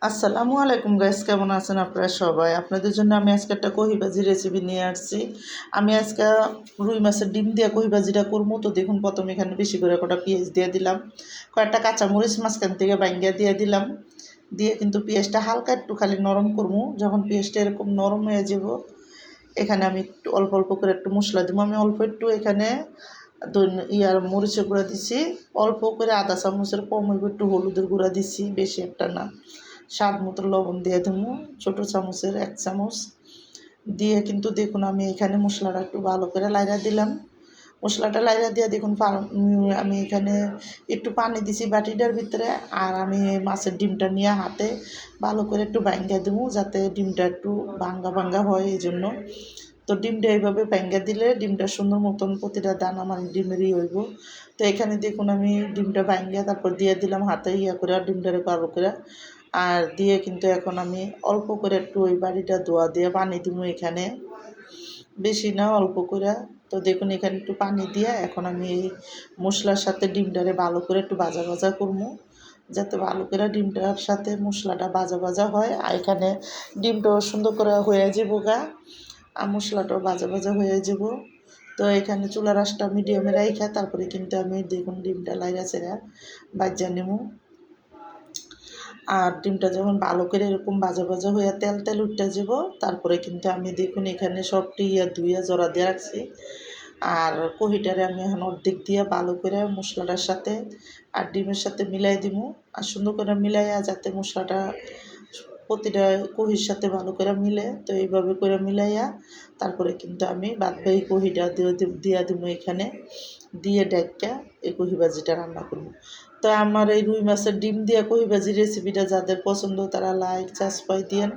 আসসালামু আলাইকুম গাইস, কেমন আছেন আপনারা সবাই? আপনাদের জন্য আমি আজকে একটা কহি ভাজির রেসিপি নিয়ে আসছি। আমি আজকে রুই মাছের ডিম দিয়ে কহি ভাজিটা করবো। তো দেখুন, প্রথমে এখানে বেশি করে কটা পেঁয়াজ দিয়ে দিলাম, কয়েকটা কাঁচামরিচ মাঝখান থেকে বাইঙ্গা দিয়ে দিলাম। দিয়ে কিন্তু পেঁয়াজটা হালকা একটু খালি নরম করবো। যখন পেঁয়াজটা এরকম নরম হয়ে যাব, এখানে আমি একটু অল্প অল্প করে একটু মশলা দেবো। আমি অল্প একটু এখানে মরিচের গুঁড়া দিছি, অল্প করে আধা চামচের কম হইব একটু হলুদের গুঁড়া দিছি, বেশি একটা না। স্বাদ মতো লবণ দিয়ে দেবো, ছোটো চামচের 1 চামচ দিয়ে কিন্তু দেখুন আমি এখানে মশলাটা একটু ভালো করে লাইড়া দিলাম। মশলাটা লাইড়া দিয়ে দেখুন আমি এখানে একটু পানি দিছি বাটিটার ভিতরে। আর আমি মাছের ডিমটা নিয়ে হাতে ভালো করে একটু ভাঙ্গা দেবো, যাতে ডিমটা একটু ভাঙ্গা ভাঙ্গা হয়। এই জন্য তো ডিমটা এইভাবে ভাঙ্গা দিলে ডিমটা সুন্দর মতন প্রতিটা দানা মানে ডিমেরই হইব। তো এখানে দেখুন আমি ডিমটা ভাঙ্গা তারপর দিয়ে দিলাম হাতে করে ডিমটারে ভালো করে। আর দিয়ে কিন্তু এখন আমি অল্প করে একটু ওই বাড়িটা ধোয়া দিয়ে পানি দিব এখানে, বেশি না অল্প করে। তো দেখুন এখানে একটু পানি দিয়ে এখন আমি এই মশলার সাথে ডিমটারে ভালো করে একটু ভাজা ভাজা করবো, যাতে ভালো করে ডিমটার সাথে মশলাটা ভাজা ভাজা হয়। আর এখানে ডিমটাও সুন্দর করে হয়ে যাবো গা, আর মশলাটাও ভাজা ভাজা হয়ে যাব। তো এখানে চুলার আঁচটা মিডিয়ামে রাইখা তারপরে কিন্তু আমি দেখুন ডিমটা লাইরা চেরা ভাজা নেব। আর ডিমটা যখন ভালো করে এরকম ভাজা ভাজা হয়ে তেল তেল উঠতে যাব, তারপরে কিন্তু আমি দেখুন এখানে সবটি ধুইয়া জড়া দিয়ে রাখছি। আর কহিটারে আমি এখন অর্ধেক দিয়ে ভালো করে মশলাটার সাথে আর ডিমের সাথে মিলাই দিব। আর সুন্দর করে মিলাইয়া যাতে মশলাটা প্রতিটা কহির সাথে ভালো করে মিলে, তো এইভাবে করে মিলাইয়া তারপরে কিন্তু আমি বাদবাকি কহিটা দিয়া দিব এখানে, দিয়ে ডাইকা এই কহি ভাজিটা রান্না করব। তো আমার এই রুই মাছের ডিম দিয়ে কহি ভাজির রেসিপিটা যাদের পছন্দ তারা লাইক সাবস্ক্রাইব দিয়েন,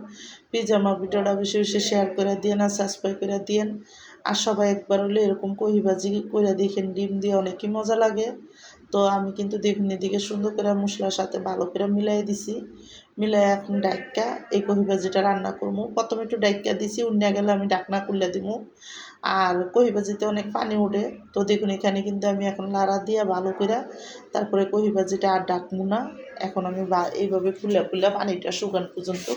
প্লিজ আমার ভিডিওটা বেশি বেশি শেয়ার করে দিয়েন আর সাবস্ক্রাইব করে দিয়েন। আর সবাই একবার হলে এরকম কহি ভাজি করে দেখেন, ডিম দিয়ে অনেকই মজা লাগে। তো আমি কিন্তু দেখুন এদিকে সুন্দর করে মশলার সাথে ভালো করে মিলাই দিছি, মিলাই এখন ডাইকা এই কহি ভাজিটা রান্না করবো। প্রথমে একটু ডাইকা দিছি, উন্না গেলে আমি ডাকনা খুলে দিব। আর কহি ভাজিতে অনেক পানি ওঠে, তো দেখুন এখানে কিন্তু আমি এখন লাড়া দিয়া ভালো করে তারপরে কহি ভাজিটা আর ডাকবো না। এখন আমি এইভাবে ফুলে ফুলে পানিটা শুকানো পর্যন্ত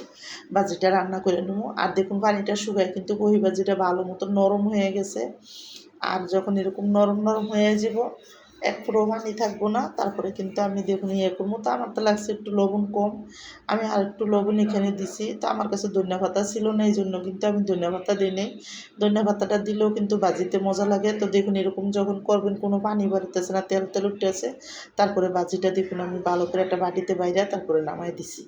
ভাজিটা রান্না করে নেবো। আর দেখুন পানিটা শুকায় কিন্তু কহি ভাজিটা ভালো মতো নরম হয়ে গেছে। আর যখন এরকম নরম নরম হয়ে যাব, এক ফোঁটাও পানি থাকবো না, তারপরে কিন্তু আমি দেখুন করবো। তো আমার তো লাগছে একটু লবণ কম, আমি আর একটু লবণ এখানে দিছি। তো আমার কাছে ধনিয়া পাতা ছিল না, এই জন্য কিন্তু আমি ধনিয়া পাতা দিই নাই। ধনিয়া পাতাটা দিলেও কিন্তু ভাজিতে মজা লাগে। তো দেখুন এরকম যখন করবেন, কোনো পানি বাড়িতেছে না, তেল তেল উঠতেছে, তারপরে ভাজিটা দেখুন আমি ভালো করে একটা বাটিতে বাইরে তারপরে নামাই দিছি।